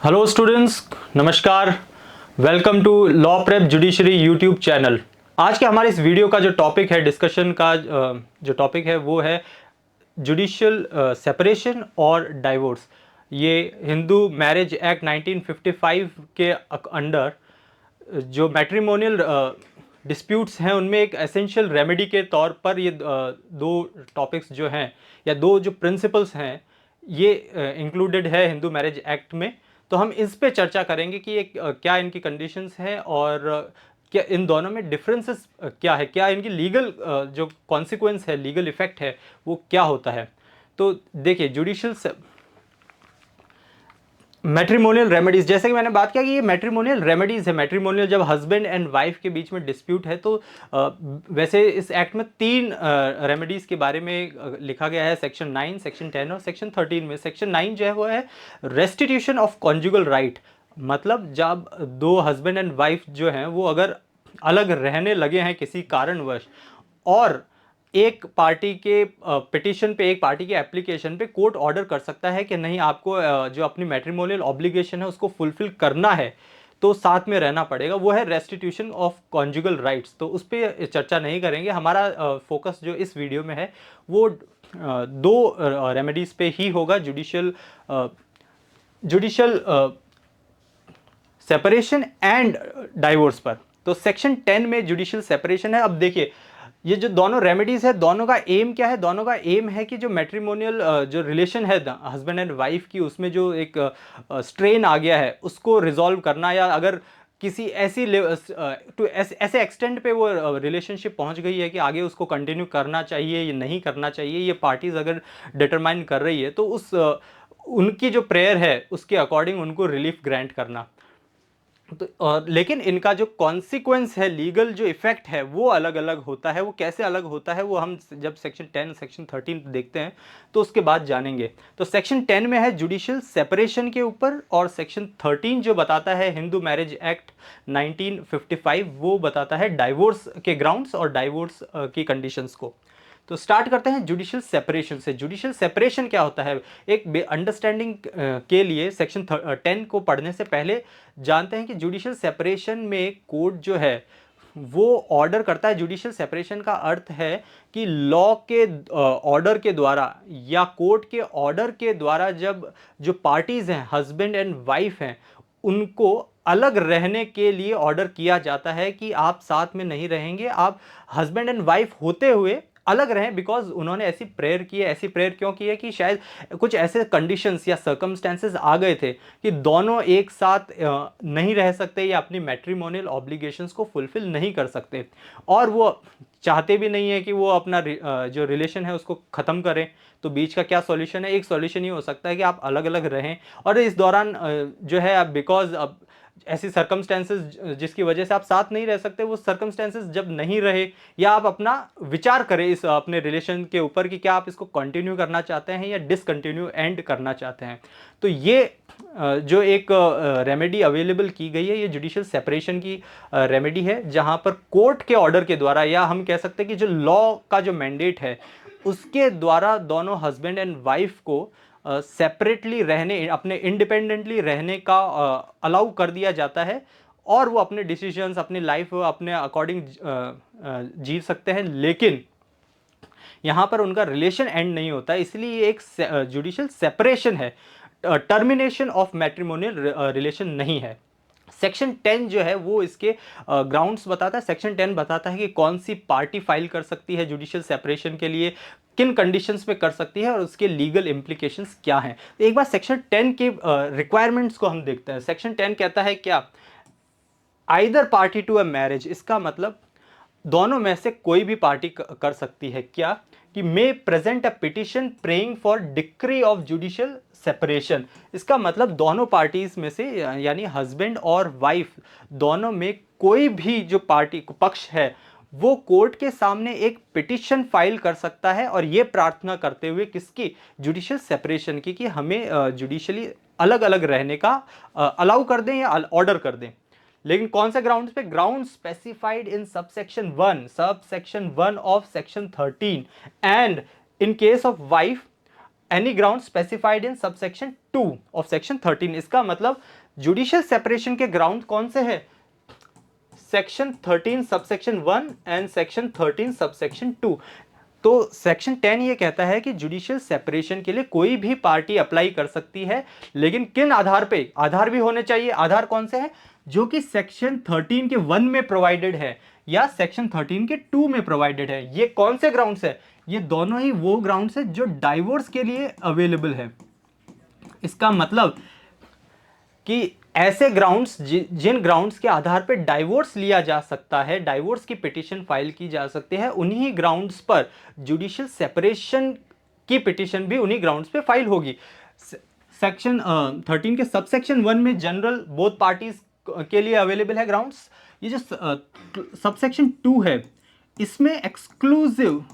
Hello students, नमस्कार। Welcome to law prep judiciary YouTube channel. आज के हमारे इस वीडियो का जो टॉपिक है, डिस्कशन का जो टॉपिक है वो है जुडिशियल सेपरेशन और डाइवोर्स। ये हिंदू मैरिज एक्ट 1955 के अंडर जो मैट्रिमोनियल डिस्प्यूट्स हैं उनमें एक एसेंशियल रेमेडी के तौर पर ये दो टॉपिक्स जो हैं या दो जो प्रिंसिपल्स हैं ये इंक्लूडेड है हिंदू मैरिज एक्ट में। तो हम इस पे चर्चा करेंगे कि ये क्या इनकी कंडीशंस हैं और क्या इन दोनों में डिफरेंसेस क्या है, क्या इनकी लीगल जो कॉन्सिक्वेंस है, लीगल इफेक्ट है वो क्या होता है। तो देखिए, जुडिशियल मैट्रिमोनियल रेमेडीज, जैसे कि मैंने बात किया कि ये मैट्रिमोनियल रेमेडीज है। मैट्रिमोनियल जब हस्बैंड एंड वाइफ के बीच में डिस्प्यूट है तो वैसे इस एक्ट में तीन रेमेडीज के बारे में लिखा गया है, सेक्शन 9, सेक्शन 10 और सेक्शन 13 में। सेक्शन 9 जो है वो है रेस्टिट्यूशन ऑफ कॉन्जुगल राइट। मतलब जब दो हस्बैंड एंड वाइफ जो हैं वो अगर अलग रहने लगे हैं किसी कारणवश और एक पार्टी के पिटिशन पे, एक पार्टी के एप्लीकेशन पे कोर्ट ऑर्डर कर सकता है कि नहीं, आपको जो अपनी मैट्रिमोनियल ऑब्लिगेशन है उसको फुलफिल करना है तो साथ में रहना पड़ेगा। वो है रेस्टिट्यूशन ऑफ कॉन्जुगल राइट्स। तो उस पर चर्चा नहीं करेंगे। हमारा फोकस जो इस वीडियो में है वो दो रेमेडीज पे ही होगा, judicial judicial separation and divorce पर। तो सेक्शन 10 में जुडिशियल सेपरेशन है। अब देखिए, ये जो दोनों रेमेडीज है, दोनों का एम क्या है? दोनों का एम है कि जो मैट्रिमोनियल जो रिलेशन है हस्बैंड एंड वाइफ की, उसमें जो एक स्ट्रेन आ गया है उसको रिजॉल्व करना, या अगर किसी ऐसी टू ऐसे एक्सटेंट पे वो रिलेशनशिप पहुंच गई है कि आगे उसको कंटिन्यू करना चाहिए या नहीं करना चाहिए, ये पार्टीज अगर डिटरमाइन कर रही है तो उस उनकी जो प्रेयर है उसके अकॉर्डिंग उनको रिलीफ ग्रांट करना। तो लेकिन इनका जो कॉन्सिक्वेंस है, लीगल जो इफेक्ट है वो अलग अलग होता है। वो कैसे अलग होता है वो हम जब सेक्शन 10 सेक्शन 13 देखते हैं तो उसके बाद जानेंगे। तो सेक्शन 10 में है जुडिशियल सेपरेशन के ऊपर, और सेक्शन 13 जो बताता है हिंदू मैरिज एक्ट 1955 वो बताता है डाइवोर्स के ग्राउंड्स और डाइवोर्स की कंडीशंस को। तो स्टार्ट करते हैं जुडिशियल सेपरेशन से। जुडिशियल सेपरेशन क्या होता है, एक अंडरस्टैंडिंग के लिए सेक्शन 10 को पढ़ने से पहले जानते हैं कि जुडिशियल सेपरेशन में कोर्ट जो है वो ऑर्डर करता है। जुडिशियल सेपरेशन का अर्थ है कि लॉ के ऑर्डर के द्वारा या कोर्ट के ऑर्डर के द्वारा जब जो पार्टीज हैं, हस्बैंड एंड वाइफ हैं, उनको अलग रहने के लिए ऑर्डर किया जाता है कि आप साथ में नहीं रहेंगे, आप हस्बैंड एंड वाइफ होते हुए अलग रहें। बिकॉज उन्होंने ऐसी प्रेयर की है। ऐसी प्रेयर क्यों की है कि शायद कुछ ऐसे कंडीशंस या सर्कमस्टेंसेस आ गए थे कि दोनों एक साथ नहीं रह सकते या अपनी मैट्रिमोनियल ऑब्लिगेशंस को फुलफिल नहीं कर सकते, और वो चाहते भी नहीं है कि वो अपना जो रिलेशन है उसको ख़त्म करें। तो बीच का क्या सॉल्यूशन है? एक सॉल्यूशन ये हो सकता है कि आप अलग अलग रहें, और इस दौरान जो है अब बिकॉज अब ऐसी सर्कमस्टेंसेस जिसकी वजह से आप साथ नहीं रह सकते, वो सर्कमस्टेंसेस जब नहीं रहे, या आप अपना विचार करें इस अपने रिलेशन के ऊपर कि क्या आप इसको कंटिन्यू करना चाहते हैं या डिसकंटिन्यू एंड करना चाहते हैं। तो ये जो एक रेमेडी अवेलेबल की गई है ये जुडिशियल सेपरेशन की रेमेडी है, जहां पर कोर्ट के ऑर्डर के द्वारा, या हम कह सकते हैं कि जो लॉ का जो मैंडेट है उसके द्वारा दोनों हस्बैंड एंड वाइफ को सेपरेटली रहने, अपने इंडिपेंडेंटली रहने का अलाउ कर दिया जाता है, और वो अपने डिसीजंस, अपनी लाइफ अपने अकॉर्डिंग जी सकते हैं। लेकिन यहाँ पर उनका रिलेशन एंड नहीं होता, इसलिए ये एक जुडिशियल सेपरेशन है, टर्मिनेशन ऑफ मैट्रिमोनियल रिलेशन नहीं है। सेक्शन 10 जो है वो इसके ग्राउंड्स बताता है। सेक्शन 10 बताता है कि कौन सी पार्टी फाइल कर सकती है जुडिशियल सेपरेशन के लिए, किन कंडीशंस पे कर सकती है और उसके लीगल इम्प्लीकेशंस क्या हैं। तो एक बार सेक्शन 10 के रिक्वायरमेंट्स को हम देखते हैं। सेक्शन 10 कहता है क्या? Either party to a marriage, इसका मतलब दोनों में से कोई भी पार्टी कर सकती है। क्या कि may present a petition praying for decree of judicial separation. इसका मतलब दोनों पार्टीज में से, यानी हस्बैंड और वाइफ दोनों में कोई भी जो पार्टी पक्ष है वो कोर्ट के सामने एक पिटिशन फाइल कर सकता है, और ये प्रार्थना करते हुए किसकी? जुडिशियल सेपरेशन की, कि हमें जुडिशली अलग अलग रहने का अलाउ कर दें या ऑर्डर कर दें। लेकिन कौन से ग्राउंड्स पे? Ground specified in subsection 1 of section 13, and in case of wife any ground specified in subsection 2 of section 13। इसका मतलब जुडिशियल सेपरेशन के ग्राउंड कौन से हैं? Section 13 subsection 1 and section 13 subsection 2। तो सेक्शन 10 ये कहता है कि जुडिशियल सेपरेशन के लिए कोई भी पार्टी अप्लाई कर सकती है, लेकिन किन आधार पे? आधार भी होने चाहिए। आधार कौन से हैं? जो कि सेक्शन 13 के 1 में प्रोवाइडेड है या सेक्शन 13 के 2 में प्रोवाइडेड है। ये कौन से ग्राउंड्स है? ये दोनों ही वो ग्राउंड्स है जो डाइवोर्स के लिए अवेलेबल है। इसका मतलब कि ऐसे ग्राउंड्स जिन ग्राउंड्स के आधार पर डाइवोर्स लिया जा सकता है, डाइवोर्स की पिटीशन फाइल की जा सकती है, उन्हीं ग्राउंड्स पर जुडिशियल सेपरेशन की पिटीशन भी उन्हीं ग्राउंड्स पे फाइल होगी। सेक्शन 13 के सबसेक्शन 1 में जनरल बोथ पार्टीज के लिए अवेलेबल है ग्राउंड्स। ये जो सबसेक्शन 2 है, इसमें एक्सक्लूसिव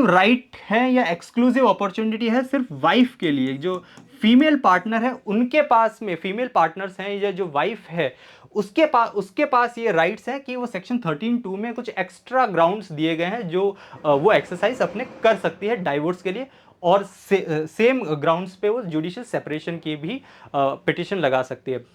राइट है या एक्सक्लूसिव अपॉर्चुनिटी है सिर्फ वाइफ के लिए। जो फीमेल पार्टनर है उनके पास में, फीमेल पार्टनर्स हैं या जो वाइफ है उसके पास ये राइट्स हैं कि वो सेक्शन 13(2) में कुछ एक्स्ट्रा ग्राउंड्स दिए गए हैं जो वो एक्सरसाइज अपने कर सकती है डाइवोर्स के लिए, और सेम ग्राउंड्स पे वो जुडिशियल सेपरेशन की भी पिटिशन लगा सकती है।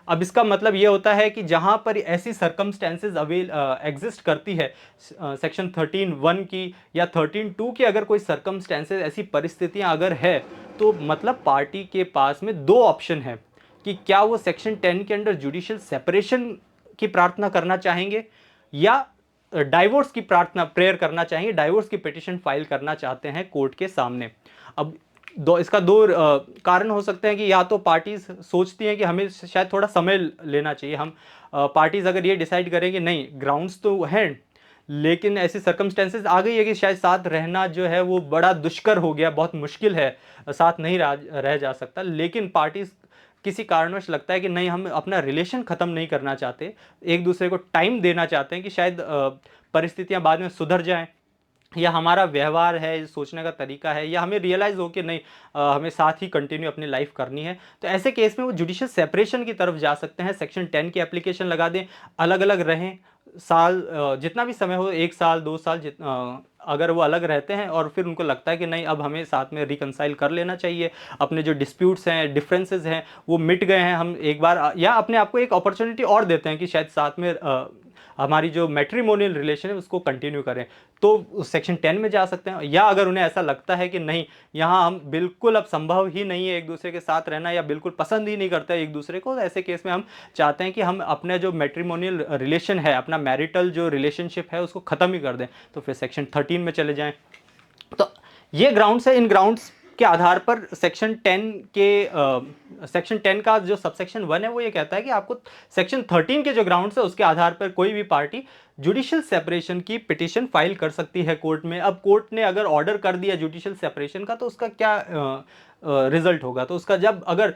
अब इसका मतलब ये होता है कि जहां पर ऐसी सर्कमस्टेंसेज एग्जिस्ट करती है सेक्शन 13(1) की या 13(2) की, अगर कोई सर्कमस्टेंसेज, ऐसी परिस्थितियां अगर है, तो मतलब पार्टी के पास में दो ऑप्शन है कि क्या वो सेक्शन 10 के अंडर जुडिशियल सेपरेशन की प्रार्थना करना चाहेंगे या डाइवोर्स की प्रार्थना, प्रेयर करना चाहेंगे, डाइवोर्स की पिटिशन फाइल करना चाहते हैं कोर्ट के सामने। अब इसका दो कारण हो सकते हैं कि या तो पार्टीज सोचती हैं कि हमें शायद थोड़ा समय लेना चाहिए, हम पार्टीज अगर ये डिसाइड करें कि नहीं ग्राउंड्स तो हैं लेकिन ऐसी सर्कमस्टेंसेज आ गई है कि शायद साथ रहना जो है वो बड़ा दुष्कर हो गया, बहुत मुश्किल है, साथ नहीं रह जा सकता, लेकिन पार्टीज किसी कारणवश लगता है कि नहीं हम अपना रिलेशन ख़त्म नहीं करना चाहते, एक दूसरे को टाइम देना चाहते हैं कि शायद परिस्थितियां बाद में सुधर जाएं, या हमारा व्यवहार है, सोचने का तरीका है, या हमें रियलाइज़ हो कि नहीं हमें साथ ही कंटिन्यू अपनी लाइफ करनी है, तो ऐसे केस में वो जुडिशियल सेपरेशन की तरफ जा सकते हैं। सेक्शन 10 की एप्लीकेशन लगा दें, अलग अलग रहें, साल जितना भी समय हो, 1 साल 2 साल अगर वो अलग रहते हैं और फिर उनको लगता है कि नहीं अब हमें साथ में रिकंसाइल कर लेना चाहिए, अपने जो डिस्प्यूट्स हैं, डिफरेंसेस हैं वो मिट गए हैं, हम एक बार या अपने आप को एक अपॉर्चुनिटी और देते हैं कि शायद साथ में हमारी जो मैट्रिमोनियल रिलेशन है उसको कंटिन्यू करें, तो सेक्शन 10 में जा सकते हैं। या अगर उन्हें ऐसा लगता है कि नहीं यहाँ हम बिल्कुल अब संभव ही नहीं है एक दूसरे के साथ रहना या बिल्कुल पसंद ही नहीं करते एक दूसरे को, ऐसे केस में हम चाहते हैं कि हम अपने जो मैट्रिमोनियल रिलेशन है, अपना मैरिटल जो रिलेशनशिप है उसको ख़त्म ही कर दें, तो फिर सेक्शन 13 में चले जाएँ। तो ये ग्राउंड्स है, इन ग्राउंड्स के आधार पर सेक्शन 10 का जो सबसेक्शन 1 है वो ये कहता है कि आपको सेक्शन 13 के जो ग्राउंड्स है उसके आधार पर कोई भी पार्टी जुडिशियल सेपरेशन की पिटीशन फाइल कर सकती है कोर्ट में। अब कोर्ट ने अगर ऑर्डर कर दिया जुडिशियल सेपरेशन का तो उसका क्या रिजल्ट होगा? तो उसका जब अगर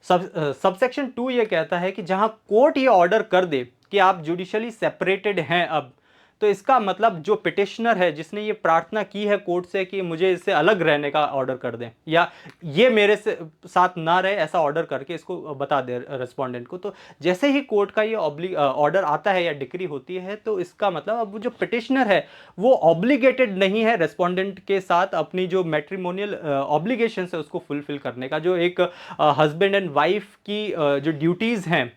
सबसेक्शन 2 ये कहता है कि जहां कोर्ट ये ऑर्डर कर दे कि आप जुडिशियली सेपरेटेड हैं अब, तो इसका मतलब जो पिटिशनर है जिसने ये प्रार्थना की है कोर्ट से कि मुझे इससे अलग रहने का ऑर्डर कर दें या ये मेरे से साथ ना रहे, ऐसा ऑर्डर करके इसको बता दे रेस्पोंडेंट को, तो जैसे ही कोर्ट का ये ऑर्डर आता है या डिक्री होती है तो इसका मतलब अब जो पिटिशनर है वो ऑब्लिगेटेड नहीं है रेस्पोंडेंट के साथ अपनी जो मैट्रिमोनियल ऑब्लिगेशन है उसको फुलफिल करने का। जो एक हस्बैंड एंड वाइफ की जो ड्यूटीज़ हैं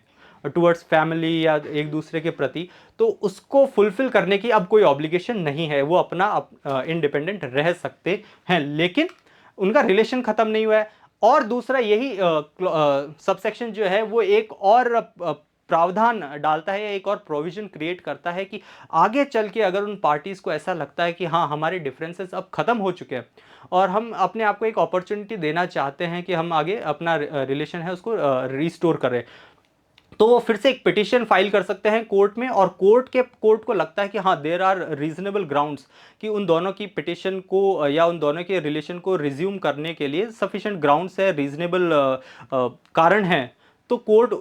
टुवर्ड्स फैमिली या एक दूसरे के प्रति, तो उसको फुलफिल करने की अब कोई ऑब्लिगेशन नहीं है, वो अपना इंडिपेंडेंट रह सकते हैं, लेकिन उनका रिलेशन ख़त्म नहीं हुआ है। और दूसरा यही सबसेक्शन जो है वो एक और प्रावधान डालता है, एक और प्रोविजन क्रिएट करता है कि आगे चल के अगर उन पार्टीज़ को ऐसा लगता है कि हाँ हमारे डिफरेंसेस अब ख़त्म हो चुके हैं और हम अपने आप को एक अपॉर्चुनिटी देना चाहते हैं कि हम आगे अपना रिलेशन है उसको रिस्टोर करें, तो वो फिर से एक पिटीशन फाइल कर सकते हैं कोर्ट में, और कोर्ट को लगता है कि हाँ देयर आर रीजनेबल ग्राउंड्स कि उन दोनों की पिटीशन को या उन दोनों के रिलेशन को रिज्यूम करने के लिए सफिशिएंट ग्राउंड्स है, रीजनेबल कारण है, तो कोर्ट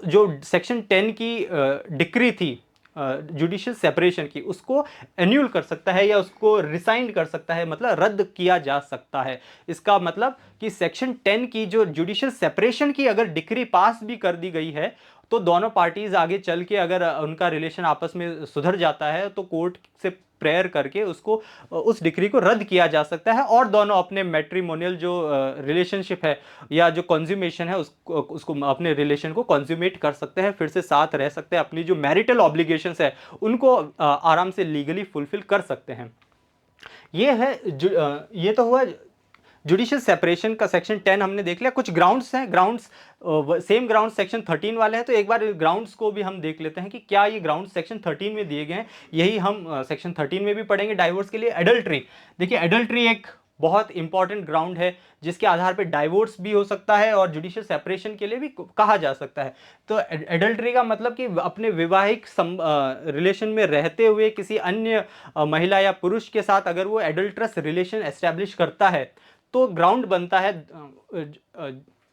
जो सेक्शन 10 की डिक्री थी जुडिशियल सेपरेशन की उसको एन्यूल कर सकता है या उसको रिसाइंड कर सकता है, मतलब रद्द किया जा सकता है। इसका मतलब कि सेक्शन 10 की जो जुडिशियल सेपरेशन की अगर डिक्री पास भी कर दी गई है तो दोनों पार्टीज आगे चल के अगर उनका रिलेशन आपस में सुधर जाता है तो कोर्ट से प्रेयर करके उसको उस डिक्री को रद्द किया जा सकता है और दोनों अपने मैट्रिमोनियल जो रिलेशनशिप है या जो कंज्यूमेशन है उसको अपने रिलेशन को कंज्यूमेट कर सकते हैं, फिर से साथ रह सकते हैं, अपनी जो मैरिटल ऑब्लिगेशंस है उनको आराम से लीगली फुलफिल कर सकते हैं। ये है ये तो हुआ जुडिशियल सेपरेशन का सेक्शन 10 हमने देख लिया। कुछ ग्राउंड्स हैं, ग्राउंड्स सेम ग्राउंड सेक्शन 13 वाले हैं, तो एक बार ग्राउंड्स को भी हम देख लेते हैं कि क्या ये ग्राउंड सेक्शन 13 में दिए गए हैं। यही हम सेक्शन 13 में भी पढ़ेंगे डाइवोर्स के लिए। एडल्ट्री, देखिए एडल्ट्री एक बहुत इंपॉर्टेंट ग्राउंड है जिसके आधार पर डाइवोर्स भी हो सकता है और जुडिशियल सेपरेशन के लिए भी कहा जा सकता है। तो एडल्ट्री का मतलब कि अपने वैवाहिक रिलेशन में रहते हुए किसी अन्य महिला या पुरुष के साथ अगर वो एडल्ट्रस रिलेशन एस्टैब्लिश करता है तो ग्राउंड बनता है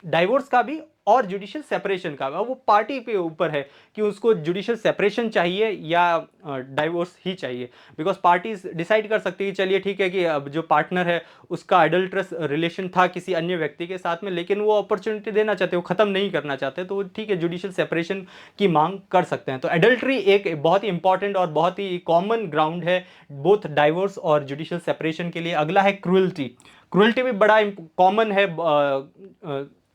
डाइवोर्स का भी और जुडिशियल सेपरेशन का। वो पार्टी पे ऊपर है कि उसको जुडिशियल सेपरेशन चाहिए या डाइवोर्स ही चाहिए, बिकॉज पार्टीज डिसाइड कर सकती है चलिए ठीक है कि अब जो पार्टनर है उसका एडल्ट्रस रिलेशन था किसी अन्य व्यक्ति के साथ में, लेकिन वो अपॉर्चुनिटी देना चाहते, वो ख़त्म नहीं करना चाहते, तो ठीक है जुडिशियल सेपरेशन की मांग कर सकते हैं। तो एडल्ट्री एक बहुत ही इंपॉर्टेंट और बहुत ही कॉमन ग्राउंड है बोथ डाइवोर्स और जुडिशियल सेपरेशन के लिए। अगला है क्रूअल्टी। क्रूअल्टी भी बड़ा कॉमन है,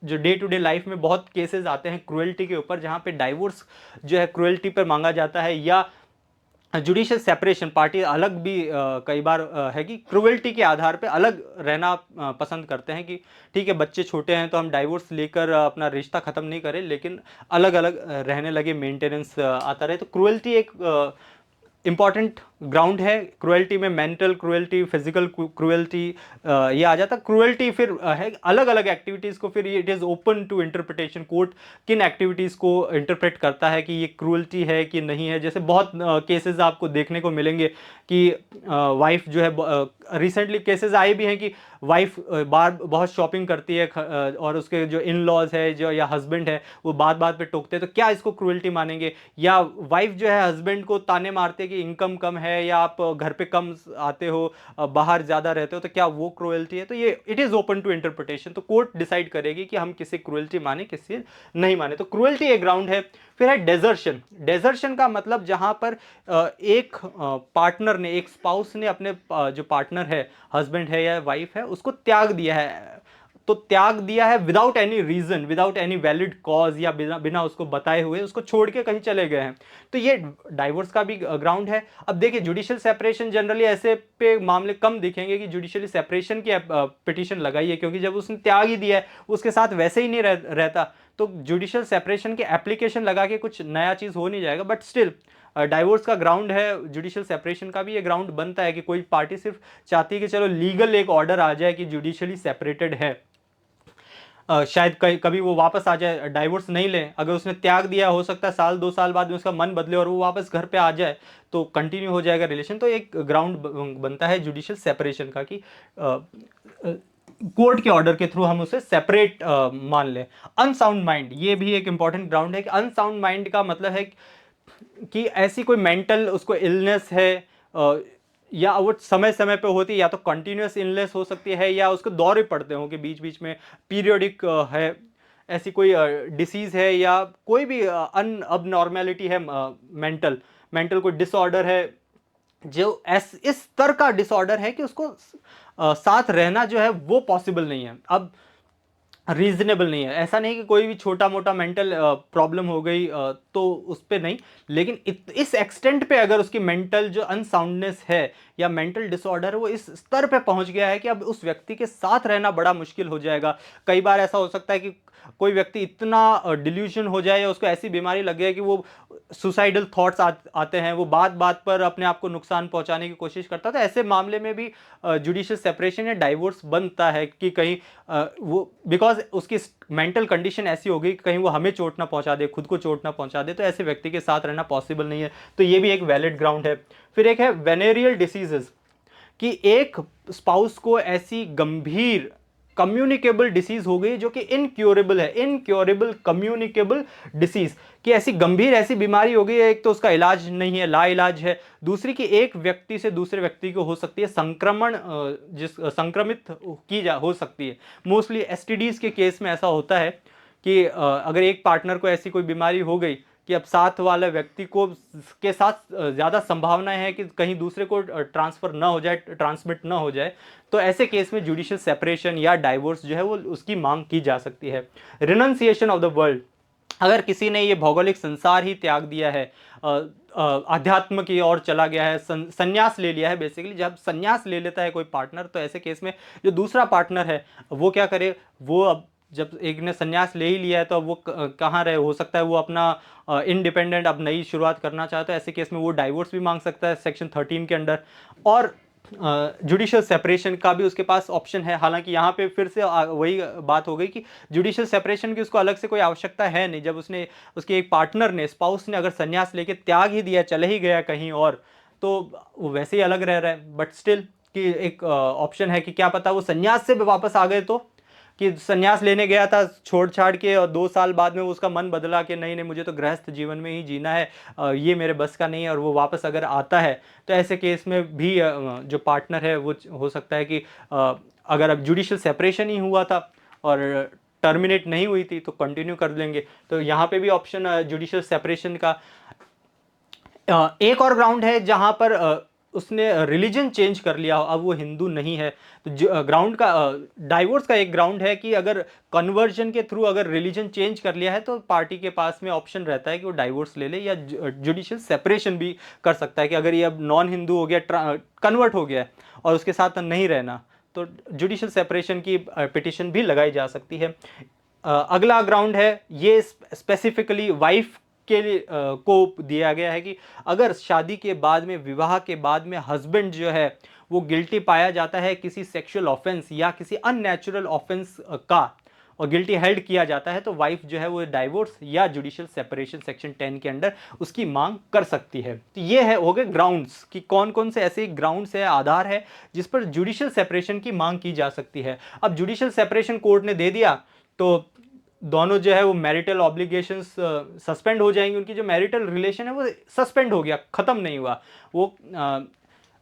जो डे टू डे लाइफ में बहुत केसेस आते हैं क्रूअल्टी के ऊपर जहां पे डाइवोर्स जो है क्रूअल्टी पर मांगा जाता है या जुडिशियल सेपरेशन पार्टी अलग भी कई बार है कि क्रूअल्टी के आधार पे अलग रहना पसंद करते हैं कि ठीक है बच्चे छोटे हैं तो हम डाइवोर्स लेकर अपना रिश्ता ख़त्म नहीं करें लेकिन अलग अलग रहने लगे, मेंटेनेंस आता रहे। तो क्रूअल्टी एक इंपॉर्टेंट ग्राउंड है। क्रूअल्टी में मेंटल क्रूअल्टी, फिजिकल क्रूअल्टी ये आ जाता। क्रूअल्टी फिर है अलग अलग एक्टिविटीज़ को फिर it is open to interpretation. Court किन एक्टिविटीज़ को इंटरप्रेट करता है कि ये क्रूअल्टी है कि नहीं है। जैसे बहुत केसेस आपको देखने को मिलेंगे कि वाइफ जो है, रिसेंटली केसेस आए भी हैं कि वाइफ बार बहुत शॉपिंग करती है और उसके जो इन लॉज है जो या हस्बैंड है वो बात बात पे टोकते हैं, तो क्या इसको क्रूअल्टी मानेंगे। या वाइफ जो है हस्बैंड को ताने मारते हैं कि इनकम कम है या आप घर पे कम आते हो, बाहर ज़्यादा रहते हो, तो क्या वो क्रूअल्टी है। तो ये it is open to interpretation. तो कोर्ट डिसाइड करेगी कि हम किसी क्रूअल्टी माने किसी नहीं माने। तो क्रूअल्टी एक ग्राउंड है। फिर है डेजर्शन। डेजर्शन का मतलब जहां पर एक पार्टनर ने, एक स्पाउस ने अपने जो पार्टनर है, हस्बैंड है या वाइफ है, उसको त्याग दिया है। तो त्याग दिया है without any reason, without any valid cause या बिना उसको बताए हुए उसको छोड़ के कहीं चले गए हैं, तो ये डाइवोर्स का भी ग्राउंड है। अब देखिए जुडिशियल सेपरेशन जनरली ऐसे पे मामले कम दिखेंगे कि जुडिशियली सेपरेशन की पिटीशन लगाई है, क्योंकि जब उसने त्याग ही दिया है उसके साथ वैसे ही नहीं रहता तो जुडिशियल सेपरेशन के एप्लीकेशन लगा के कुछ नया चीज़ हो नहीं जाएगा। बट स्टिल डाइवोर्स का ग्राउंड है, जुडिशियल सेपरेशन का भी ये ग्राउंड बनता है कि कोई पार्टी सिर्फ चाहती है कि चलो लीगल एक ऑर्डर आ जाए कि जुडिशियली सेपरेटेड है, शायद कभी वो वापस आ जाए, डाइवोर्स नहीं ले। अगर उसने त्याग दिया हो सकता है साल 2 साल बाद में उसका मन बदले और वो वापस घर पे आ जाए तो कंटिन्यू हो जाएगा रिलेशन। तो एक ग्राउंड बनता है जुडिशियल सेपरेशन का कि कोर्ट के ऑर्डर के थ्रू हम उसे सेपरेट मान लें। अनसाउंड माइंड, ये भी एक इंपॉर्टेंट ग्राउंड है कि अनसाउंड माइंड का मतलब है कि ऐसी कोई मेंटल उसको इलनेस है या वो समय समय पे होती है, या तो कंटिन्यूस इलनेस हो सकती है या उसको दौरे पड़ते हों कि बीच बीच में पीरियोडिक है, ऐसी कोई डिसीज़ है या कोई भी अब नॉर्मेलिटी है, मेंटल कोई डिसऑर्डर है जो इस स्तर का डिसऑर्डर है कि उसको साथ रहना जो है वो पॉसिबल नहीं है, अब रीजनेबल नहीं है। ऐसा नहीं कि कोई भी छोटा मोटा मेंटल प्रॉब्लम हो गई तो उस पर नहीं, लेकिन इस एक्सटेंट पे अगर उसकी मेंटल जो अनसाउंडनेस है या मेंटल डिसऑर्डर है वो इस स्तर पे पहुंच गया है कि अब उस व्यक्ति के साथ रहना बड़ा मुश्किल हो जाएगा। कई बार ऐसा हो सकता है कि कोई व्यक्ति इतना डिल्यूजन हो जाए या उसको ऐसी बीमारी लग जाए कि वो सुसाइडल थॉट्स आते हैं, वो बात बात पर अपने आप को नुकसान पहुंचाने की कोशिश करता है। तो ऐसे मामले में भी जुडिशियल सेपरेशन या डाइवोर्स बनता है कि कहीं वो बिकॉज उसकी मेंटल कंडीशन ऐसी हो गई कि कहीं वो हमें चोट ना पहुंचा दे, खुद को चोट ना पहुंचा दे, तो ऐसे व्यक्ति के साथ रहना पॉसिबल नहीं है। तो ये भी एक वैलिड ग्राउंड है। फिर एक है वेनेरियल डिसीजेस कि एक स्पाउस को ऐसी गंभीर कम्युनिकेबल डिसीज हो गई जो कि इनक्योरेबल है, इनक्योरेबल कम्युनिकेबल डिसीज, कि ऐसी गंभीर ऐसी बीमारी हो गई है, एक तो उसका इलाज नहीं है, ला इलाज है, दूसरी कि एक व्यक्ति से दूसरे व्यक्ति को हो सकती है, संक्रमण जिस संक्रमित की जा हो सकती है। मोस्टली एसटीडीज के केस में ऐसा होता है कि अगर एक पार्टनर को ऐसी कोई बीमारी हो गई कि अब साथ वाले व्यक्ति को के साथ ज़्यादा संभावनाएं है कि कहीं दूसरे को ट्रांसफ़र ना हो जाए, ट्रांसमिट ना हो जाए, तो ऐसे केस में जुडिशियल सेपरेशन या डाइवोर्स जो है वो उसकी मांग की जा सकती है। रिनंसिएशन ऑफ द वर्ल्ड, अगर किसी ने ये भौगोलिक संसार ही त्याग दिया है, अध्यात्म की ओर चला गया है, संन्यास ले लिया है, बेसिकली जब संन्यास ले लेता है कोई पार्टनर, तो ऐसे केस में जो दूसरा पार्टनर है वो क्या करे, वो अब जब एक ने संन्यास ले ही लिया है तो अब वो कहाँ रहे, हो सकता है वो अपना इंडिपेंडेंट अब नई शुरुआत करना चाहता है, ऐसे केस में वो डाइवोर्स भी मांग सकता है सेक्शन 13 के अंडर। और जुडिशियल सेपरेशन का भी उसके पास ऑप्शन है। हालांकि यहाँ पे फिर से वही बात हो गई कि जुडिशियल सेपरेशन की उसको अलग से कोई आवश्यकता है नहीं, जब उसने उसके एक पार्टनर ने, स्पाउस ने अगर संन्यास लेके त्याग ही दिया, चले ही गया कहीं और, तो वो वैसे ही अलग रह रहा है। बट स्टिल कि एक ऑप्शन है कि क्या पता वो संन्यास से वापस आ गए, तो कि संन्यास लेने गया था छोड़ छाड़ के और 2 साल बाद में उसका मन बदला कि नहीं नहीं मुझे तो गृहस्थ जीवन में ही जीना है, ये मेरे बस का नहीं है, और वो वापस अगर आता है, तो ऐसे केस में भी जो पार्टनर है वो हो सकता है कि अगर अब जुडिशियल सेपरेशन ही हुआ था और टर्मिनेट नहीं हुई थी तो कंटिन्यू कर लेंगे। तो यहाँ पे भी ऑप्शन जुडिशियल सेपरेशन का। एक और ग्राउंड है जहां पर उसने रिलीजन चेंज कर लिया हो, अब वो हिंदू नहीं है, तो ग्राउंड का डाइवोर्स का एक ग्राउंड है कि अगर कन्वर्जन के थ्रू अगर रिलीजन चेंज कर लिया है तो पार्टी के पास में ऑप्शन रहता है कि वो डाइवोर्स ले ले या जुडिशियल सेपरेशन भी कर सकता है कि अगर ये अब नॉन हिंदू हो गया, कन्वर्ट हो गया है और उसके साथ नहीं रहना, तो जुडिशियल सेपरेशन की पिटिशन भी लगाई जा सकती है। अगला ग्राउंड है, ये स्पेसिफिकली वाइफ के लिए को दिया गया है कि अगर शादी के बाद में, विवाह के बाद में हस्बैंड जो है वो गिल्टी पाया जाता है किसी सेक्सुअल ऑफेंस या किसी अननेचुरल ऑफेंस का, और गिल्टी हेल्ड किया जाता है, तो वाइफ जो है वो डाइवोर्स या जुडिशियल सेपरेशन सेक्शन 10 के अंडर उसकी मांग कर सकती है। तो ये है हो गए ग्राउंड्स कि कौन कौन से ऐसे ग्राउंड्स है, आधार है जिस पर जुडिशियल सेपरेशन की मांग की जा सकती है। अब जुडिशियल सेपरेशन कोर्ट ने दे दिया तो दोनों जो है वो मैरिटल ऑब्लिगेशंस सस्पेंड हो जाएंगे, उनकी जो मैरिटल रिलेशन है वो सस्पेंड हो गया, खत्म नहीं हुआ, वो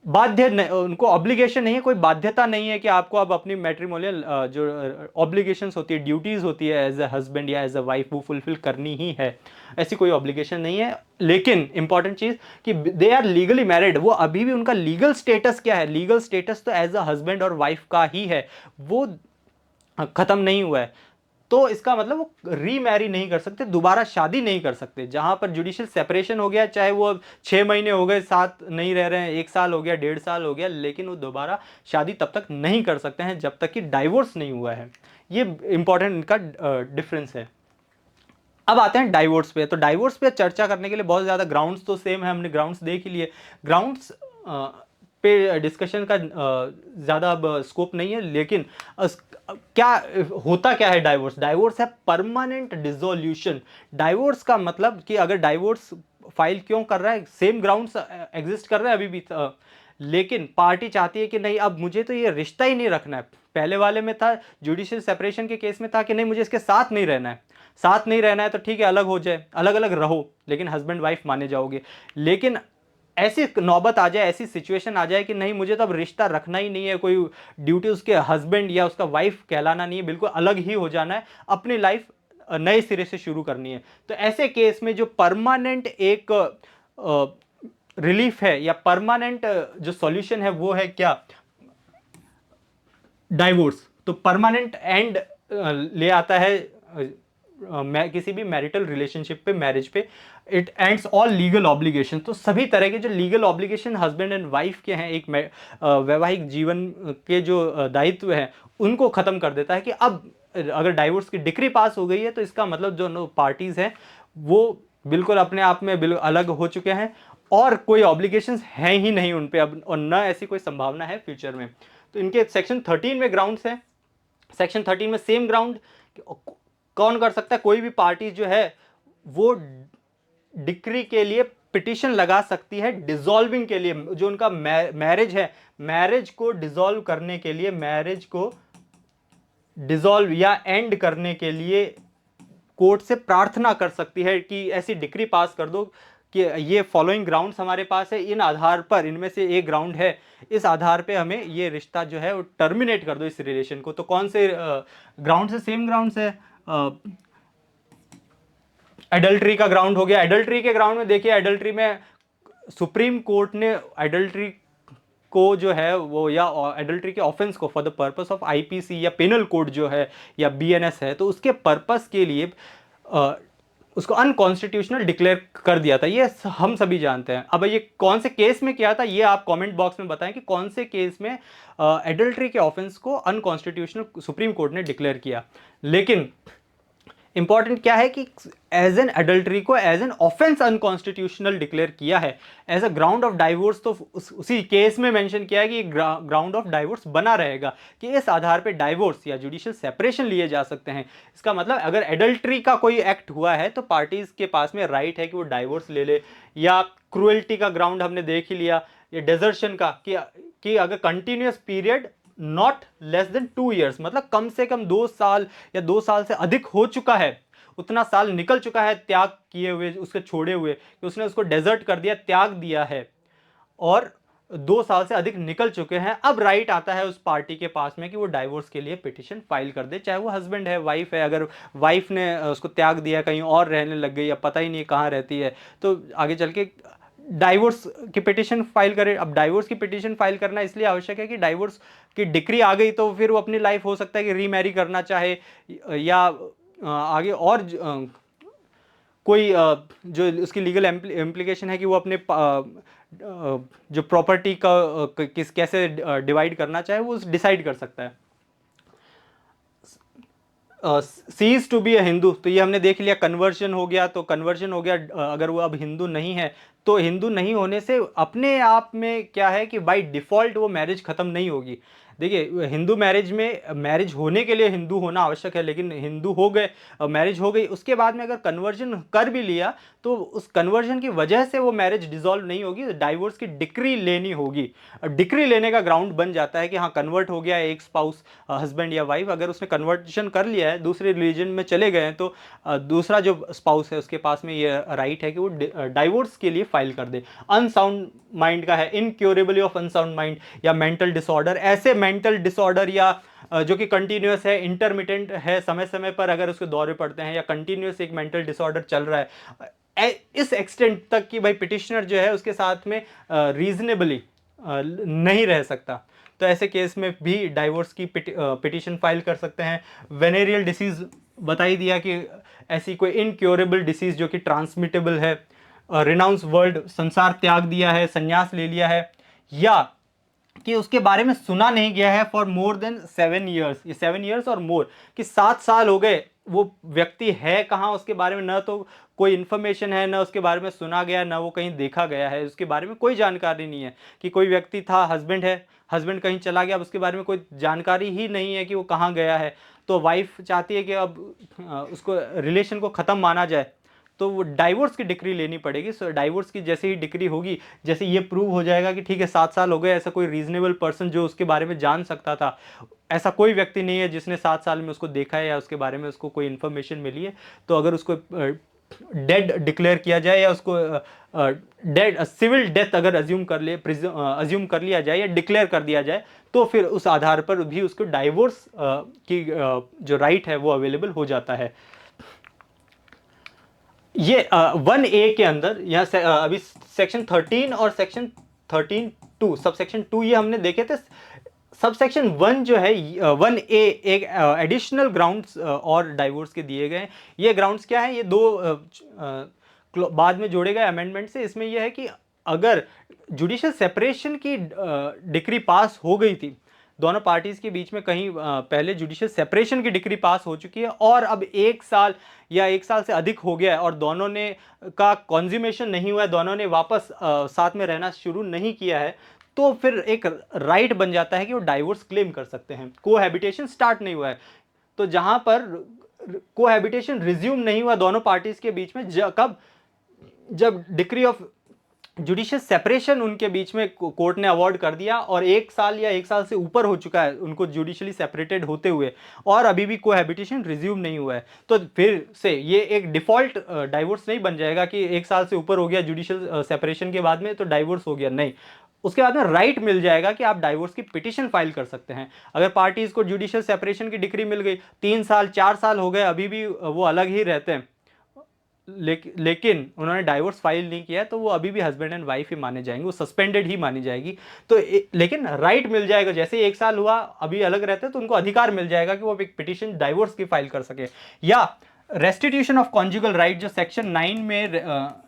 बाध्य नहीं, उनको ऑब्लिगेशन नहीं है, कोई बाध्यता नहीं है कि आपको अब अपनी मैट्रिमोनियल जो ऑब्लिगेशंस होती है, ड्यूटीज होती है एज ए हस्बैंड या एज ए वाइफ, वो फुलफिल करनी ही है, ऐसी कोई ऑब्लिगेशन नहीं है। लेकिन इंपॉर्टेंट चीज कि दे आर लीगली मैरिड, वो अभी भी उनका लीगल स्टेटस क्या है, लीगल स्टेटस तो एज अ हस्बैंड और वाइफ का ही है, वो खत्म नहीं हुआ है। तो इसका मतलब वो रीमैरी नहीं कर सकते, दोबारा शादी नहीं कर सकते। जहां पर जुडिशियल सेपरेशन हो गया, चाहे वो 6 महीने हो गए साथ नहीं रह रहे हैं, 1 साल हो गया, 1.5 साल हो गया, लेकिन वो दोबारा शादी तब तक नहीं कर सकते हैं जब तक कि डाइवोर्स नहीं हुआ है। ये इंपॉर्टेंट इनका डिफरेंस है। अब आते हैं डाइवोर्स पे। तो डाइवोर्स पे चर्चा करने के लिए बहुत ज़्यादा ग्राउंड्स तो सेम है, हमने ग्राउंड्स देख ही लिए। ग्राउंड्स पे डिस्कशन का ज़्यादा अब स्कोप नहीं है, लेकिन क्या होता क्या है डाइवोर्स? डाइवोर्स है परमानेंट डिसोल्यूशन। डाइवोर्स का मतलब कि अगर डाइवोर्स फाइल क्यों कर रहा है, सेम ग्राउंड्स एग्जिस्ट कर रहे हैं अभी भी, लेकिन पार्टी चाहती है कि नहीं अब मुझे तो ये रिश्ता ही नहीं रखना है। पहले वाले में था, जुडिशियल सेपरेशन के केस में था कि नहीं मुझे इसके साथ नहीं रहना है, साथ नहीं रहना है तो ठीक है अलग हो जाए, अलग अलग रहो, लेकिन हस्बैंड वाइफ माने जाओगे। लेकिन ऐसी नौबत आ जाए, ऐसी सिचुएशन आ जाए कि नहीं मुझे तो अब रिश्ता रखना ही नहीं है, कोई ड्यूटी उसके हस्बैंड या उसका वाइफ कहलाना नहीं है, बिल्कुल अलग ही हो जाना है, अपनी लाइफ नए सिरे से शुरू करनी है। तो ऐसे केस में जो परमानेंट एक रिलीफ है या परमानेंट जो सॉल्यूशन है वो है क्या? डाइवोर्स। तो परमानेंट एंड ले आता है किसी भी मैरिटल रिलेशनशिप पे, मैरिज पे। It ends all legal obligation. तो सभी तरह के जो legal obligation husband and wife के हैं, एक वैवाहिक जीवन के जो दायित्व हैं, उनको खत्म कर देता है कि अब अगर डाइवोर्स की डिक्री पास हो गई है तो इसका मतलब जो पार्टीज हैं वो बिल्कुल अपने आप में बिल्कुल अलग हो चुके हैं और कोई ऑब्लिगेशंस हैं ही नहीं उन पे अब, और न ऐसी कोई संभावना है फ्यूचर में। तो इनके सेक्शन 13 में ग्राउंड्स हैं। सेक्शन 13 में सेम ग्राउंड कौन कर सकता है? कोई भी पार्टी जो है वो डिक्री के लिए पिटीशन लगा सकती है डिसॉल्विंग के लिए, जो उनका मैरिज है, मैरिज को डिसॉल्व करने के लिए, मैरिज को डिसॉल्व या एंड करने के लिए कोर्ट से प्रार्थना कर सकती है कि ऐसी डिक्री पास कर दो कि ये फॉलोइंग ग्राउंड्स हमारे पास है, इन आधार पर इनमें से एक ग्राउंड है, इस आधार पे हमें ये रिश्ता जो है वो टर्मिनेट कर दो इस रिलेशन को। तो कौन से ग्राउंड से? सेम ग्राउंड से एडल्ट्री का ग्राउंड हो गया। एडल्ट्री के ग्राउंड में देखिए, एडल्ट्री में सुप्रीम कोर्ट ने एडल्ट्री को जो है वो, या एडल्ट्री के ऑफेंस को for the purpose of IPC या पेनल कोड जो है या बीएनएस है, तो उसके पर्पस के लिए उसको अनकॉन्स्टिट्यूशनल डिक्लेयर कर दिया था। ये हम सभी जानते हैं। अब ये कौन से केस में किया था, ये आप कमेंट बॉक्स में बताएं कि कौन से केस में एडल्ट्री के ऑफेंस को अनकॉन्स्टिट्यूशनल सुप्रीम कोर्ट ने डिक्लेयर किया। लेकिन इंपॉर्टेंट क्या है कि एज एन एडल्ट्री को as an offence unconstitutional declare किया है। As a ground of divorce तो उसी केस में मेंशन किया है कि ग्राउंड ऑफ डाइवोर्स बना रहेगा, कि इस आधार पे डाइवोर्स या जुडिशियल सेपरेशन लिए जा सकते हैं। इसका मतलब अगर एडल्ट्री का कोई एक्ट हुआ है तो पार्टीज के पास में राइट है कि वो डाइवोर्स ले ले। या क्रुएल्टी का ग्राउंड हमने देख ही लिया, या डेजर्शन का कि अगर continuous period not less than 2 years, मतलब कम से कम 2 साल या 2 साल से अधिक हो चुका है, उतना साल निकल चुका है त्याग किए हुए, उसके छोड़े हुए, कि उसने उसको डेजर्ट कर दिया, त्याग दिया है, और 2 साल से अधिक निकल चुके हैं, अब राइट आता है उस पार्टी के पास में कि वो डाइवोर्स के लिए पिटिशन फाइल कर दे, चाहे वो हस्बैंड है, वाइफ है। अगर वाइफ ने उसको त्याग दिया, कहीं और रहने लग गई या पता ही नहीं कहाँ रहती है, तो आगे चल के डाइवोर्स की पिटिशन फाइल करे। अब डाइवोर्स की पिटिशन फाइल करना इसलिए आवश्यक है कि डाइवोर्स की डिक्री आ गई तो फिर वो अपनी लाइफ, हो सकता है कि रीमैरी करना चाहे, या आगे और कोई जो उसकी लीगल इम्प्लीकेशन है कि वो अपने जो प्रॉपर्टी का कैसे डिवाइड करना चाहे वो डिसाइड कर सकता है। Ceases to be a Hindu, तो ये हमने देख लिया। कन्वर्जन हो गया, तो कन्वर्जन हो गया, अगर वो अब हिंदू नहीं है, तो हिंदू नहीं होने से अपने आप में क्या है कि बाय डिफॉल्ट वो मैरिज खत्म नहीं होगी। देखिए, हिंदू मैरिज में मैरिज होने के लिए हिंदू होना आवश्यक है, लेकिन हिंदू हो गए, मैरिज हो गई, उसके बाद में अगर कन्वर्जन कर भी लिया तो उस कन्वर्जन की वजह से वो मैरिज डिसॉल्व नहीं होगी, डाइवोर्स की डिक्री लेनी होगी। डिक्री लेने का ग्राउंड बन जाता है कि हाँ, कन्वर्ट हो गया है एक स्पाउस, हस्बैंड या वाइफ, अगर उसने कन्वर्जन कर लिया है, दूसरे रिलीजन में चले गए हैं, तो दूसरा जो स्पाउस है उसके पास में ये राइट है कि वो डाइवोर्स के लिए फाइल कर दे। अनसाउंड माइंड का है, इनक्योरेबली ऑफ अनसाउंड माइंड या मेंटल डिसऑर्डर, ऐसे मेंटल डिसऑर्डर या जो कि कंटिन्यूस है, इंटरमिटेंट है, समय समय पर अगर उसके दौरे पड़ते हैं, या कंटिन्यूस एक मेंटल डिसऑर्डर चल रहा है इस एक्सटेंट तक कि भाई पिटिशनर जो है उसके साथ में रीजनेबली नहीं रह सकता, तो ऐसे केस में भी डाइवोर्स की पिटिशन फाइल कर सकते हैं। वेनेरियल डिसीज बता ही दिया कि ऐसी कोई इनक्योरेबल डिसीज जो कि ट्रांसमिटेबल है। रिनाउंस वर्ल्ड, संसार त्याग दिया है, संन्यास ले लिया है, या कि उसके बारे में सुना नहीं गया है फॉर मोर देन 7 ईयर्स, ये 7 ईयर्स और मोर, कि 7 साल हो गए, वो व्यक्ति है कहाँ, उसके बारे में न तो कोई इन्फॉर्मेशन है, न उसके बारे में सुना गया, न वो कहीं देखा गया है, उसके बारे में कोई जानकारी नहीं है। कि कोई व्यक्ति था, हस्बैंड है, हस्बैंड कहीं चला गया, अब उसके बारे में कोई जानकारी ही नहीं है कि वो कहाँ गया है, तो वाइफ चाहती है कि अब उसको रिलेशन को ख़त्म माना जाए, तो वो डाइवोर्स की डिक्री लेनी पड़ेगी। सो डाइवोर्स की जैसे ही डिक्री होगी, जैसे ये प्रूव हो जाएगा कि ठीक है 7 साल हो गए, ऐसा कोई रीजनेबल पर्सन जो उसके बारे में जान सकता था, ऐसा कोई व्यक्ति नहीं है जिसने 7 साल में उसको देखा है या उसके बारे में उसको कोई इन्फॉर्मेशन मिली है, तो अगर उसको डेड डिक्लेयर किया जाए या उसको डेड सिविल डेथ अगर अज्यूम कर लिया जाए या डिक्लेयर कर दिया जाए, तो फिर उस आधार पर भी उसको डाइवोर्स की जो राइट है वो अवेलेबल हो जाता है। ये 1A के अंदर यहाँ अभी सेक्शन 13 और सेक्शन 13(2), सब सेक्शन 2 ये हमने देखे थे। सब सेक्शन 1 जो है 1A एक एडिशनल ग्राउंड्स और डाइवोर्स के दिए गए। ये ग्राउंड्स क्या है, ये दो बाद में जोड़े गए अमेंडमेंट से। इसमें यह है कि अगर जुडिशियल सेपरेशन की डिक्री पास हो गई थी, दोनों पार्टीज के बीच में कहीं पहले जुडिशियल सेपरेशन की डिक्री पास हो चुकी है और अब 1 साल या 1 साल से अधिक हो गया है और दोनों ने का कॉन्ज्यूमेशन नहीं हुआ है, दोनों ने वापस साथ में रहना शुरू नहीं किया है, तो फिर एक राइट बन जाता है कि वो डाइवोर्स क्लेम कर सकते हैं। कोहैबिटेशन स्टार्ट नहीं हुआ है, तो जहां पर कोहैबिटेशन रिज्यूम नहीं हुआ दोनों पार्टीज के बीच में, कब, जब डिक्री ऑफ जुडिशियल सेपरेशन उनके बीच में कोर्ट ने अवॉर्ड कर दिया, और 1 साल या 1 साल से ऊपर हो चुका है उनको जुडिशली सेपरेटेड होते हुए, और अभी भी कोहैबिटेशन रिज्यूम नहीं हुआ है, तो फिर से ये एक डिफ़ॉल्ट डाइवोर्स नहीं बन जाएगा कि 1 साल से ऊपर हो गया जुडिशियल सेपरेशन के बाद में तो डाइवोर्स हो गया, नहीं। उसके बाद में राइट मिल जाएगा कि आप डाइवोर्स की पिटिशन फाइल कर सकते हैं। अगर पार्टीज को जुडिशियल सेपरेशन की डिग्री मिल गई, 3 साल 4 साल हो गए, अभी भी वो अलग ही रहते हैं, लेकिन उन्होंने डाइवोर्स फाइल नहीं किया, तो वो अभी भी हस्बैंड एंड वाइफ ही माने जाएंगे, वो सस्पेंडेड ही मानी जाएगी। तो लेकिन राइट मिल जाएगा, जैसे 1 साल हुआ अभी अलग रहते हैं तो उनको अधिकार मिल जाएगा कि वो एक पिटिशन डाइवोर्स की फाइल कर सके। या रेस्टिट्यूशन ऑफ कॉन्जुगल राइट, जो सेक्शन 9 में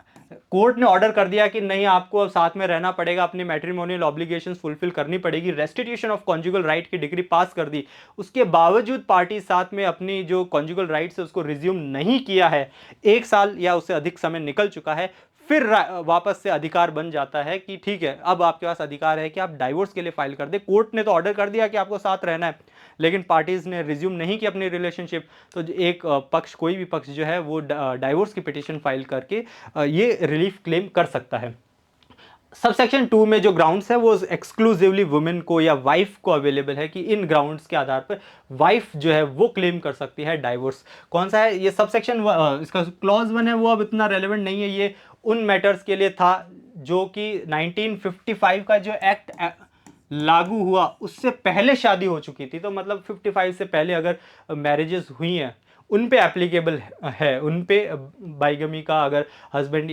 कोर्ट ने ऑर्डर कर दिया कि नहीं, आपको अब साथ में रहना पड़ेगा, अपनी मैट्रिमोनियल ऑब्लिगेशंस फुलफिल करनी पड़ेगी, रेस्टिट्यूशन ऑफ कॉन्जुगल राइट की डिग्री पास कर दी, उसके बावजूद पार्टी साथ में अपनी जो कॉन्जुगल राइट्स है उसको रिज्यूम नहीं किया है, 1 साल या उससे अधिक समय निकल चुका है, फिर वापस से अधिकार बन जाता है कि ठीक है, अब आपके पास अधिकार है कि आप डाइवोर्स के लिए फाइल कर दे। कोर्ट ने तो ऑर्डर कर दिया कि आपको साथ रहना है, लेकिन पार्टीज ने रिज्यूम नहीं की अपनी रिलेशनशिप, तो एक पक्ष, कोई भी पक्ष जो है वो डाइवोर्स की पिटिशन फाइल करके ये रिलीफ क्लेम कर सकता है। सबसेक्शन 2 में जो ग्राउंड्स है वो एक्सक्लूसिवली वुमेन को या वाइफ को अवेलेबल है कि इन ग्राउंड्स के आधार पर वाइफ जो है वो क्लेम कर सकती है डाइवोर्स। कौन सा है ये सबसेक्शन, इसका क्लॉज 1 है वो अब इतना रेलेवेंट नहीं है, ये उन मैटर्स के लिए था जो कि 1955 का जो एक्ट लागू हुआ उससे पहले शादी हो चुकी थी, तो मतलब 55 से पहले अगर मैरिजेस हुई हैं उन पे एप्लीकेबल है, उन पे बाइगमी का अगर हस्बैंड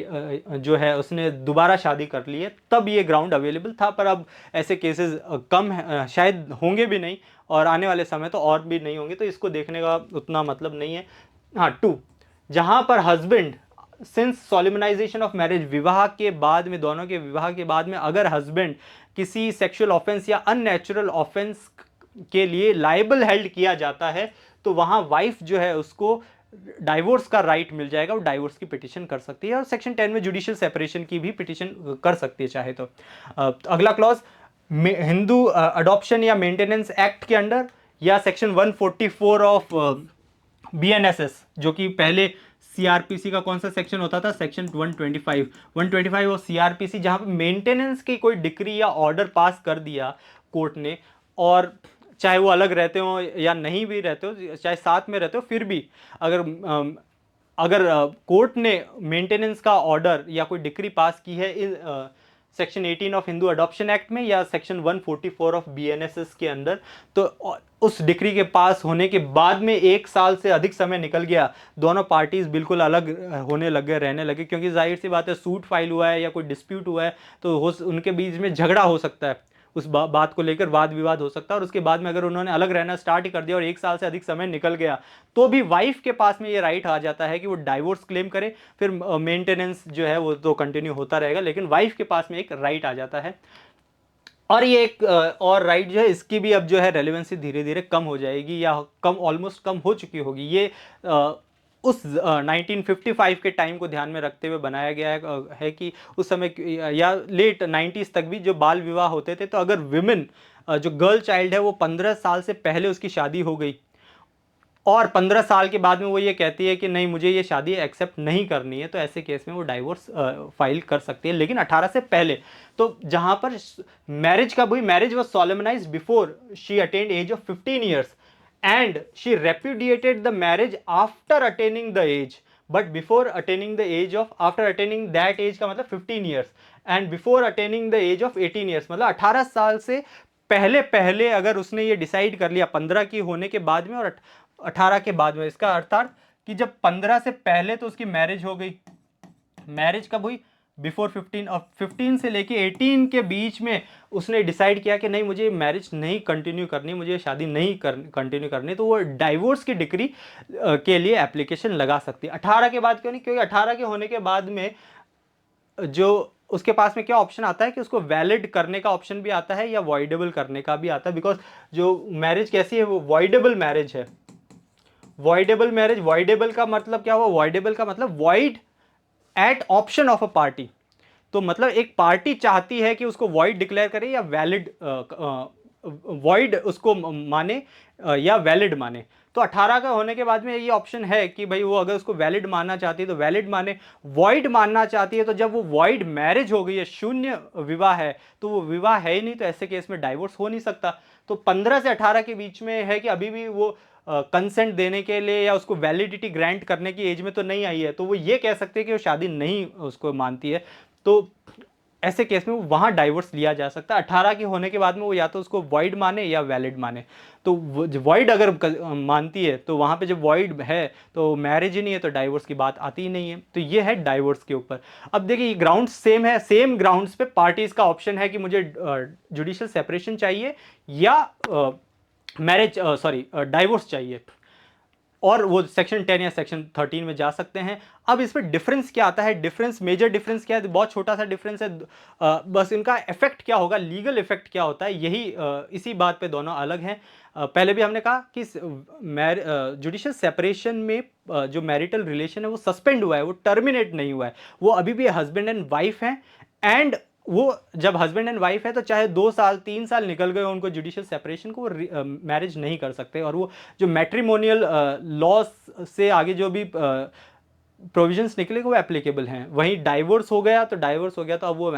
जो है उसने दोबारा शादी कर ली है तब ये ग्राउंड अवेलेबल था, पर अब ऐसे केसेस कम है, शायद होंगे भी नहीं, और आने वाले समय तो और भी नहीं होंगे, तो इसको देखने का उतना मतलब नहीं है। हाँ, 2, जहाँ पर हस्बैंड सिंस सॉलिमनाइजेशन ऑफ मैरिज, विवाह के बाद में, दोनों के विवाह के बाद में अगर हस्बैंड किसी सेक्सुअल ऑफेंस या अननेचुरल ऑफेंस के लिए लाइबल हेल्ड किया जाता है, तो वहां वाइफ जो है उसको डाइवोर्स का राइट मिल जाएगा, वो डाइवोर्स की पिटिशन कर सकती है, और सेक्शन 10 में जुडिशियल सेपरेशन की भी पिटिशन कर सकती है चाहे तो। अगला क्लॉज हिंदू अडॉप्शन या मेंटेनेंस एक्ट के अंडर, या सेक्शन 144 ऑफ बीएनएसएस, जो कि पहले सीआरपीसी का कौन सा सेक्शन होता था, सेक्शन 125 और सीआरपीसी, जहां पे मेंटेनेंस की कोई डिक्री या ऑर्डर पास कर दिया कोर्ट ने, और चाहे वो अलग रहते हो या नहीं भी रहते हो, चाहे साथ में रहते हो, फिर भी अगर कोर्ट ने मेंटेनेंस का ऑर्डर या कोई डिक्री पास की है section 18 of Hindu adoption act में या सेक्शन 144 ऑफ बीएनएसएस के अंदर, तो उस डिक्री के पास होने के बाद में 1 साल से अधिक समय निकल गया, दोनों पार्टीज बिल्कुल अलग होने लगे, रहने लगे, क्योंकि जाहिर सी बात है सूट फाइल हुआ है या कोई डिस्प्यूट हुआ है तो उनके बीच में झगड़ा हो सकता है, उस बात को लेकर वाद विवाद हो सकता है, और उसके बाद में अगर उन्होंने अलग रहना स्टार्ट ही कर दिया और 1 साल से अधिक समय निकल गया, तो भी वाइफ के पास में ये राइट आ जाता है कि वो डाइवोर्स क्लेम करे, फिर मेंटेनेंस जो है वो तो कंटिन्यू होता रहेगा, लेकिन वाइफ के पास में एक राइट आ जाता है। और ये एक और राइट जो है इसकी भी अब जो है रेलेवेंसी धीरे धीरे कम हो जाएगी, या कम, ऑलमोस्ट कम हो चुकी होगी। ये उस 1955 के टाइम को ध्यान में रखते हुए बनाया गया है कि उस समय या लेट 90s तक भी जो बाल विवाह होते थे, तो अगर विमेन जो गर्ल चाइल्ड है वो 15 साल से पहले उसकी शादी हो गई और 15 साल के बाद में वो ये कहती है कि नहीं, मुझे ये शादी एक्सेप्ट नहीं करनी है, तो ऐसे केस में वो डाइवोर्स फाइल कर सकती है, लेकिन 18 से पहले। तो जहां पर मैरिज कब हुई, marriage was solemnised before she attained age of 15 years and she repudiated the marriage after attaining the age, but before attaining the age of, after attaining that age का मतलब 15 years and before attaining the age of 18 years, मतलब 18 साल से पहले अगर उसने ये decide कर लिया 15 की होने के बाद में और 18 के बाद में, इसका अर्थात कि जब 15 से पहले तो उसकी मैरिज हो गई, मैरिज कब हुई, बिफोर 15, और 15 से लेके 18 के बीच में उसने डिसाइड किया कि नहीं, मुझे मैरिज नहीं कंटिन्यू करनी, मुझे शादी नहीं कंटिन्यू करनी, तो वो डाइवोर्स की डिक्री के लिए एप्लीकेशन लगा सकती है। 18 के बाद क्यों नहीं, क्योंकि 18 के होने के बाद में जो उसके पास में क्या ऑप्शन आता है कि उसको वैलिड करने का ऑप्शन भी आता है या वॉइडेबल करने का भी आता है, बिकॉज जो मैरिज कैसी है वो वॉइडेबल मैरिज है। वॉइडेबल मैरिज, वॉइडेबल का मतलब क्या हुआ, वॉइडेबल का मतलब void at option of a party, तो मतलब एक पार्टी चाहती है कि उसको वॉइड डिक्लेयर करे या वैलिड, वॉइड उसको माने या वैलिड माने, तो 18 का होने के बाद में ये ऑप्शन है कि भाई वो अगर उसको वैलिड मानना चाहती है तो वैलिड माने, वॉइड मानना चाहती है तो जब वो वॉइड मैरिज हो गई है, शून्य विवाह है, तो वो विवाह है ही नहीं, तो ऐसे केस में डाइवोर्स हो नहीं सकता। तो 15 से 18 के बीच में है कि अभी भी वो कंसेंट देने के लिए या उसको वैलिडिटी ग्रांट करने की एज में तो नहीं आई है, तो वो ये कह सकते हैं कि वो शादी नहीं उसको मानती है। तो ऐसे केस में वो वहाँ डाइवोर्स लिया जा सकता है। 18 के होने के बाद में वो या तो उसको वॉइड माने या वैलिड माने। तो वॉइड अगर मानती है तो वहाँ पे जब वॉइड है तो मैरिज ही नहीं है, तो डाइवोर्स की बात आती ही नहीं है। तो ये है डाइवोर्स के ऊपर। अब देखिए ग्राउंड्स सेम है, सेम ग्राउंड्स पे पार्टीज का ऑप्शन है कि मुझे जुडिशियल सेपरेशन चाहिए या मैरिज डाइवोर्स चाहिए, और वो सेक्शन 10 या सेक्शन 13 में जा सकते हैं। अब इसमें डिफरेंस क्या आता है, डिफरेंस मेजर डिफरेंस क्या है, बहुत छोटा सा डिफरेंस है। बस इनका इफेक्ट क्या होगा, लीगल इफेक्ट क्या होता है, यही इसी बात पे दोनों अलग हैं। पहले भी हमने कहा कि जुडिशियल सेपरेशन में जो मैरिटल रिलेशन है वो सस्पेंड हुआ है, वो टर्मिनेट नहीं हुआ है, वो अभी भी हस्बैंड एंड वाइफ हैं। एंड वो जब हस्बैंड एंड वाइफ है तो चाहे 2 साल 3 साल निकल गए उनको जुडिशियल सेपरेशन को, वो मैरिज नहीं कर सकते। और वो जो मैट्रिमोनियल लॉ से आगे जो भी प्रोविजंस निकले वो एप्लीकेबल हैं। वहीं डाइवोर्स हो गया तो डाइवोर्स हो गया तो अब वो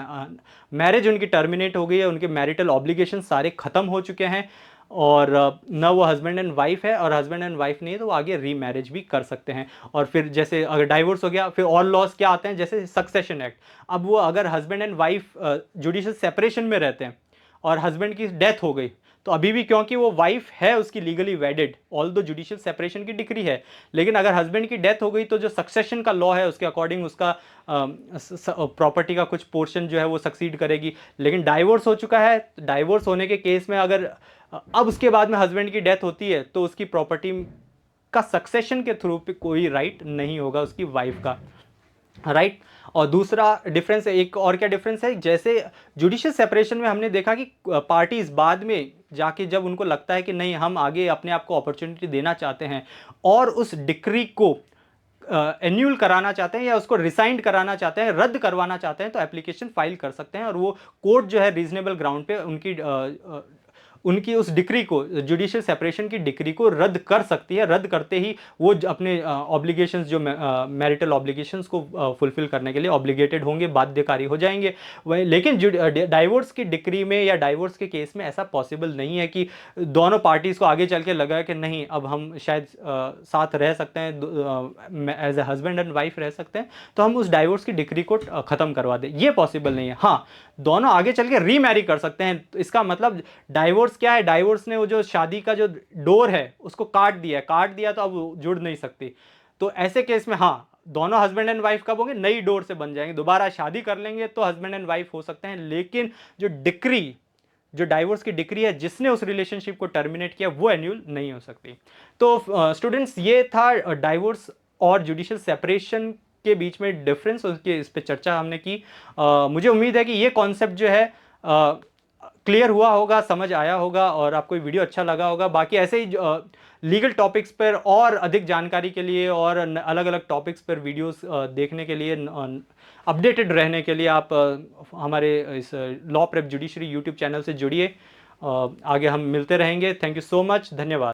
मैरिज उनकी टर्मिनेट हो गई है, उनके मैरिटल ऑब्लिगेशन सारे खत्म हो चुके हैं, और न वो हस्बैंड एंड वाइफ है, और हस्बैंड एंड वाइफ नहीं है तो वो आगे रीमैरिज भी कर सकते हैं। और फिर जैसे अगर डाइवोर्स हो गया फिर और लॉस क्या आते हैं, जैसे सक्सेशन एक्ट। अब वो अगर husband and wife judicial separation में रहते हैं और हस्बैंड की डेथ हो गई, तो अभी भी क्योंकि वो वाइफ है उसकी लीगली वेडेड, ऑल दो जुडिशियल सेपरेशन की डिक्री है, लेकिन अगर हस्बैंड की डेथ हो गई तो जो सक्सेशन का लॉ है उसके अकॉर्डिंग उसका प्रॉपर्टी का कुछ पोर्शन जो है वो सक्सीड करेगी। लेकिन डाइवोर्स हो चुका है, डाइवोर्स होने के केस में अगर अब उसके बाद में हस्बैंड की डेथ होती है तो उसकी प्रॉपर्टी का सक्सेशन के थ्रू पे कोई राइट नहीं होगा उसकी वाइफ का, राइट। और दूसरा डिफरेंस है, एक और क्या डिफरेंस है, जैसे जुडिशियल सेपरेशन में हमने देखा कि पार्टीज बाद में जाके जब उनको लगता है कि नहीं हम आगे अपने आप को अपॉर्चुनिटी देना चाहते हैं और उस डिक्री को एन्यूल कराना चाहते हैं या उसको रिसाइंड कराना चाहते हैं, रद्द करवाना चाहते हैं, तो एप्लीकेशन फाइल कर सकते हैं। और वो कोर्ट जो है रीजनेबल ग्राउंड पे उनकी उस डिक्री को, जुडिशियल सेपरेशन की डिक्री को रद्द कर सकती है। रद्द करते ही वो अपने ऑब्लिगेशंस, जो मैरिटल ऑब्लिगेशंस को फुलफिल करने के लिए ऑब्लिगेटेड होंगे, बाध्यकारी हो जाएंगे। वही लेकिन डाइवोर्स की डिक्री में या डाइवोर्स के केस में ऐसा पॉसिबल नहीं है कि दोनों पार्टीज को आगे चल के लगा कि नहीं अब हम शायद साथ रह सकते हैं, as a husband and wife रह सकते हैं, तो हम उस डाइवोर्स की डिक्री को ख़त्म करवा दें, ये पॉसिबल नहीं है। हाँ, दोनों आगे चल के रीमैरी कर सकते हैं। तो इसका मतलब डाइवोर्स क्या है, डाइवोर्स ने वो जो शादी का जो डोर है उसको काट दिया तो अब वो जुड़ नहीं सकती। तो ऐसे केस में हाँ, दोनों हस्बैंड एंड वाइफ कब होंगे, नई डोर से बन जाएंगे, दोबारा शादी कर लेंगे तो हस्बैंड एंड वाइफ हो सकते हैं। लेकिन जो डिक्री, जो डाइवोर्स की डिक्री है जिसने उस रिलेशनशिप को टर्मिनेट किया, वो एन्यूल नहीं हो सकती। तो स्टूडेंट्स, ये था डाइवोर्स और जुडिशियल सेपरेशन के बीच में डिफरेंस, उसके इस पे चर्चा हमने की। मुझे उम्मीद है कि ये कॉन्सेप्ट जो है क्लियर हुआ होगा, समझ आया होगा और आपको ये वीडियो अच्छा लगा होगा। बाकी ऐसे ही लीगल टॉपिक्स पर और अधिक जानकारी के लिए और अलग अलग टॉपिक्स पर वीडियोस देखने के लिए, अपडेटेड रहने के लिए आप हमारे इस law prep judiciary YouTube channel से जुड़िए। आगे हम मिलते रहेंगे। थैंक यू सो मच, धन्यवाद।